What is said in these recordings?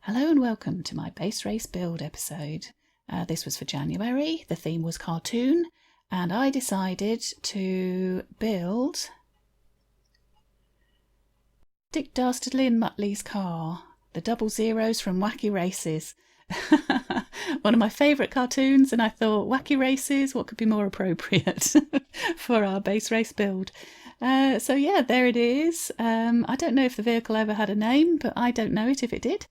Hello and welcome to my base race build episode. This was for January, the theme was cartoon, and I decided to build Dick Dastardly and Muttley's car, the double zeros from Wacky Races. One of my favourite cartoons, and I thought Wacky Races, what could be more appropriate for our base race build? So yeah, there it is. I don't know if the vehicle ever had a name, but I don't know it if it did.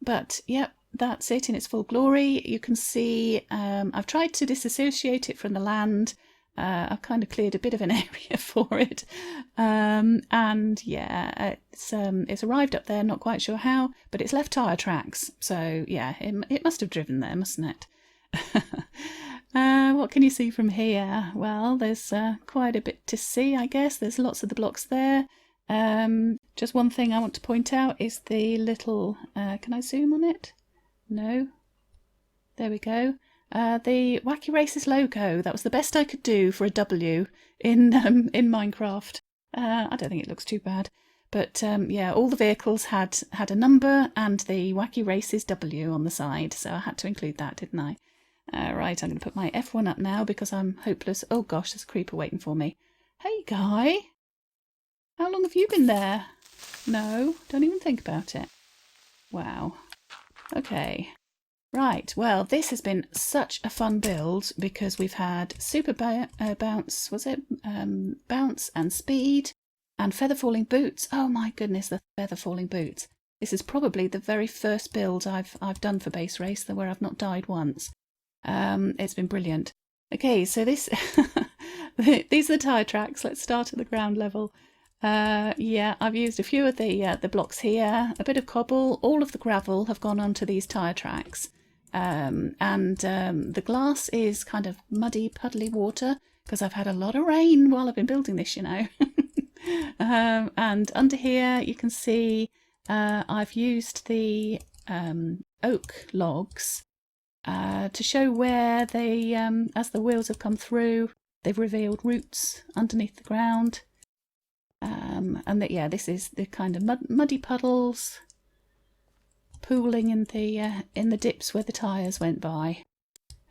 But yep, that's it in its full glory. You can see I've tried to disassociate it from the land. I've kind of cleared a bit of an area for it, and yeah, it's arrived up there, not quite sure how, but it's left tyre tracks, so yeah, it must have driven there, mustn't it? What can you see from here? Well, there's quite a bit to see, I guess. There's lots of the blocks there. Just one thing I want to point out is the little, can I zoom on it? No. There we go. The Wacky Races logo. That was the best I could do for a W in Minecraft. I don't think it looks too bad. But yeah, all the vehicles had a number and the Wacky Races W on the side, so I had to include that, didn't I? Right, I'm going to put my F1 up now because I'm hopeless. Oh gosh, there's a creeper waiting for me. Hey, guy. How long have you been there? No, don't even think about it. Wow. Okay. Right, well, this has been such a fun build because we've had super bounce, was it? Bounce and speed and feather falling boots. Oh my goodness, the feather falling boots. This is probably the very first build I've done for base race where I've not died once. It's been brilliant. Okay, so this these are the tyre tracks. Let's start at the ground level. Yeah, I've used a few of the blocks here, a bit of cobble. All of the gravel have gone onto these tyre tracks. The glass is kind of muddy, puddly water because I've had a lot of rain while I've been building this, you know. And under here you can see I've used the oak logs to show where they, as the wheels have come through, they've revealed roots underneath the ground. And that, yeah, this is the kind of muddy puddles pooling in the dips where the tyres went by.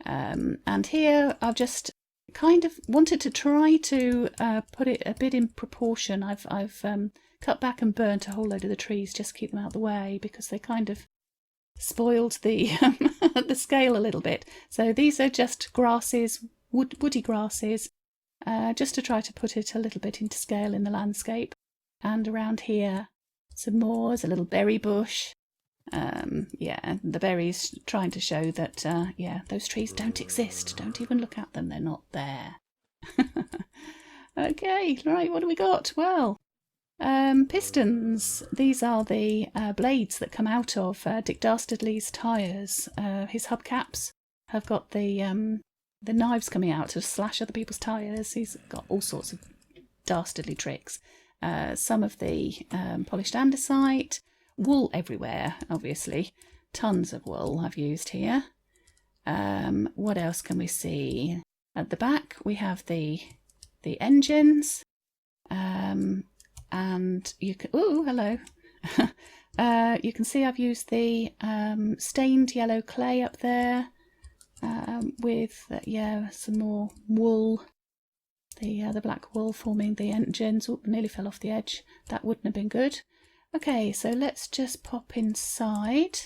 And here I've just kind of wanted to try to put it a bit in proportion. I've cut back and burnt a whole load of the trees just to keep them out of the way because they kind of spoiled the the scale a little bit. So these are just grasses, woody grasses, just to try to put it a little bit into scale in the landscape. And around here, some more. There's a little berry bush. Yeah, the berries trying to show that, yeah, those trees don't exist. Don't even look at them. They're not there. Okay, right, what do we got? Well, pistons. These are the blades that come out of Dick Dastardly's tyres. His hubcaps have got the knives coming out to slash other people's tyres. He's got all sorts of dastardly tricks. Some of the polished andesite, wool everywhere, obviously. Tons of wool I've used here. What else can we see? At the back we have the engines. And you can, oh, hello. You can see I've used the stained yellow clay up there with, yeah, some more wool. The black wool forming the engines. Oh, nearly fell off the edge. That wouldn't have been good. Okay, so let's just pop inside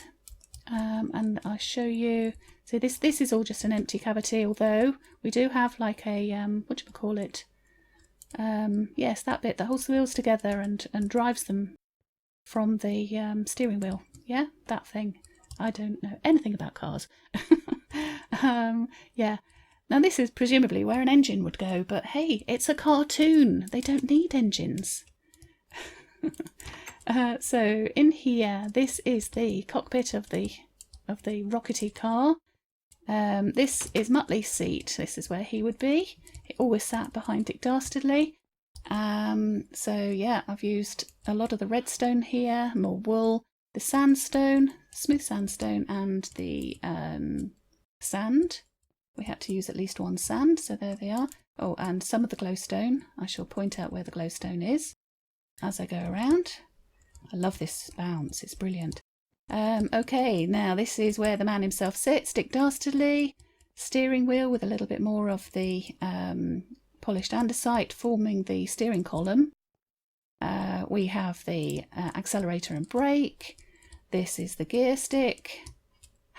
and I'll show you. So this is all just an empty cavity, although we do have like a, whatchamacallit? Yes, that bit that holds the wheels together and drives them from the steering wheel. Yeah, that thing. I don't know anything about cars. Yeah. Now this is presumably where an engine would go, but hey, it's a cartoon. They don't need engines. So in here, this is the cockpit of the rockety car. This is Muttley's seat. This is where he would be. He always sat behind Dick Dastardly. So yeah, I've used a lot of the redstone here, more wool, the sandstone, smooth sandstone, and the sand. We had to use at least one sand, so there they are. Oh, and some of the glowstone. I shall point out where the glowstone is as I go around. I love this bounce, it's brilliant. Okay, now this is where the man himself sits. Dick Dastardly, steering wheel with a little bit more of the polished andesite forming the steering column. We have the accelerator and brake. This is the gear stick,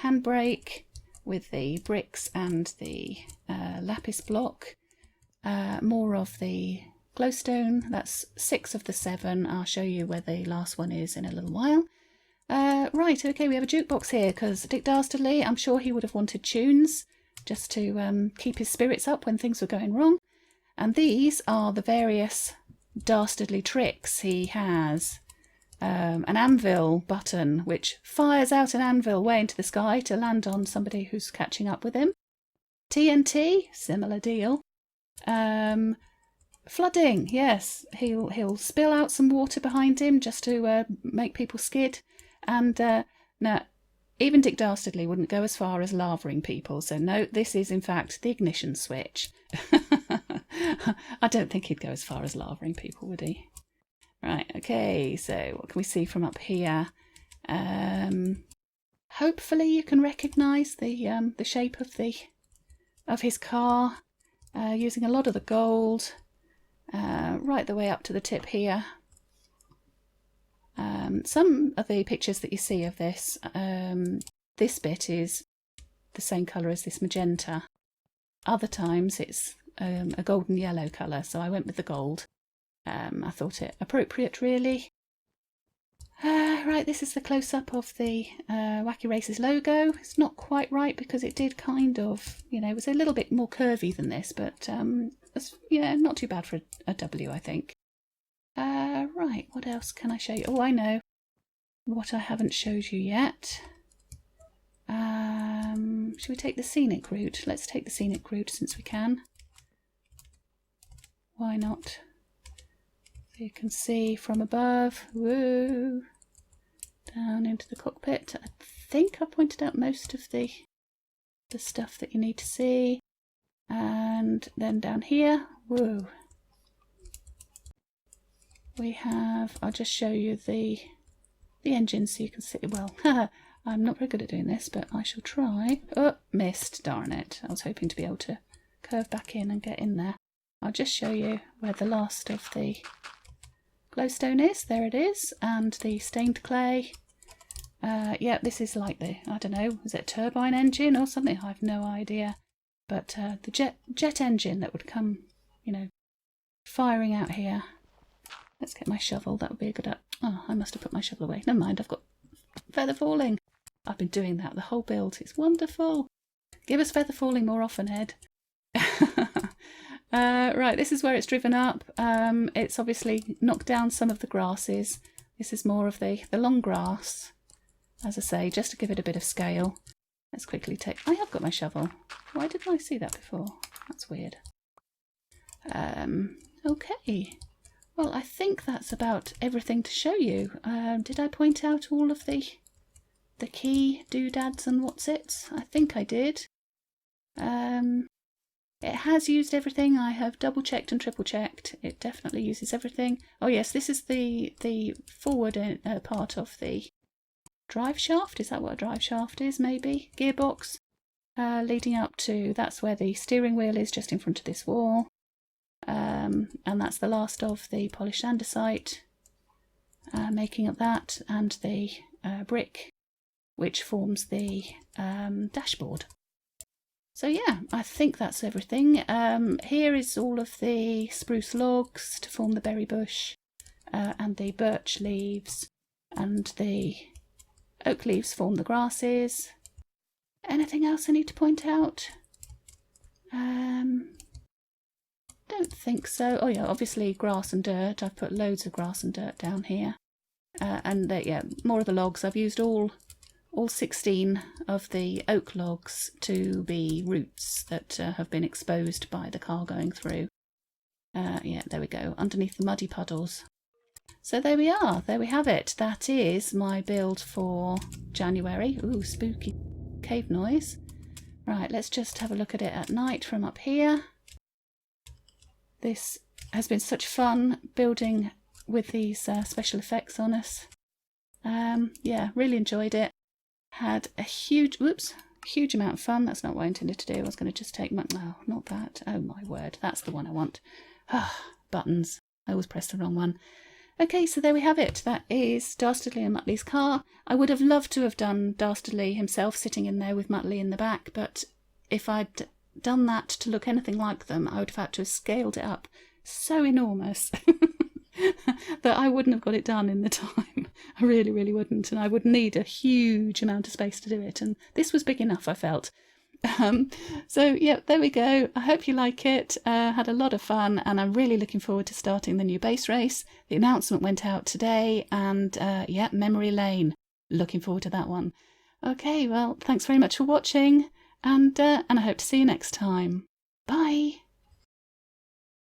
handbrake with the bricks and the Lapis Block. More of the Glowstone. That's 6 of the 7. I'll show you where the last one is in a little while. Right, okay, we have a jukebox here because Dick Dastardly, I'm sure he would have wanted tunes just to keep his spirits up when things were going wrong. And these are the various dastardly tricks. He has an anvil button which fires out an anvil way into the sky to land on somebody who's catching up with him. TNT, similar deal. Flooding, yes, he'll spill out some water behind him just to make people skid. And now, even Dick Dastardly wouldn't go as far as lavering people. So no, this is in fact the ignition switch. I don't think he'd go as far as lavering people, would he? Right, okay, so what can we see from up here? Hopefully you can recognise the shape of his car, using a lot of the gold, right the way up to the tip here. Some of the pictures that you see of this, this bit is the same colour as this magenta. Other times it's a golden yellow colour, so I went with the gold. I thought it appropriate, really. Right, this is the close-up of the Wacky Races logo. It's not quite right because it did kind of, it was a little bit more curvy than this, but it's, not too bad for a W, I think. Right, what else can I show you? Oh, I know what I haven't showed you yet. Should we take the scenic route? Let's take the scenic route since we can. Why not? So you can see from above, whoa, down into the cockpit. I think I pointed out most of the stuff that you need to see. And then down here, whoa. We have, I'll just show you the engine so you can see, well, I'm not very good at doing this, but I shall try. Oh, missed, darn it. I was hoping to be able to curve back in and get in there. I'll just show you where the last of the glowstone is. There it is, and the stained clay. Yeah, this is like the, I don't know, is it a turbine engine or something? I have no idea. But the jet engine that would come, firing out here. Let's get my shovel, that would be a good... Oh, I must have put my shovel away. Never mind, I've got feather falling. I've been doing that the whole build. It's wonderful. Give us feather falling more often, Ed. Right, this is where it's driven up. It's obviously knocked down some of the grasses. This is more of the long grass, as I say, just to give it a bit of scale. Let's quickly take... I have got my shovel. Why didn't I see that before? That's weird. Okay. Well, I think that's about everything to show you. Did I point out all of the key doodads and what's-its? I think I did. It has used everything. I have double-checked and triple-checked. It definitely uses everything. Oh yes, this is the forward part of the drive shaft. Is that what a drive shaft is, maybe? Gearbox. Leading up to, that's where the steering wheel is, just in front of this wall. And that's the last of the polished andesite, making up that, and the brick, which forms the dashboard. So yeah, I think that's everything. Here is all of the spruce logs to form the berry bush, and the birch leaves, and the oak leaves form the grasses. Anything else I need to point out? Don't think so. Oh yeah, obviously grass and dirt. I've put loads of grass and dirt down here. And yeah, more of the logs. I've used all 16 of the oak logs to be roots that have been exposed by the car going through. Yeah, there we go, underneath the muddy puddles. So there we are, there we have it. That is my build for January. Ooh, spooky cave noise. Right, let's just have a look at it at night from up here. This has been such fun building with these special effects on us. Yeah, really enjoyed it. Had a huge amount of fun. That's not what I intended to do. I was going to just take my... No, not that. Oh my word, that's the one I want. Buttons. I always press the wrong one. Okay, so there we have it. That is Dastardly and Muttley's car. I would have loved to have done Dastardly himself sitting in there with Muttley in the back, but if I'd done that to look anything like them, I would have had to have scaled it up so enormous that I wouldn't have got it done in the time. I really, really wouldn't, and I would need a huge amount of space to do it, and this was big enough, I felt. So yeah, there we go. I hope you like it. Had a lot of fun, and I'm really looking forward to starting the new base race. The announcement went out today, and yeah, Memory Lane. Looking forward to that one. Okay, well, thanks very much for watching, and I hope to see you next time. Bye.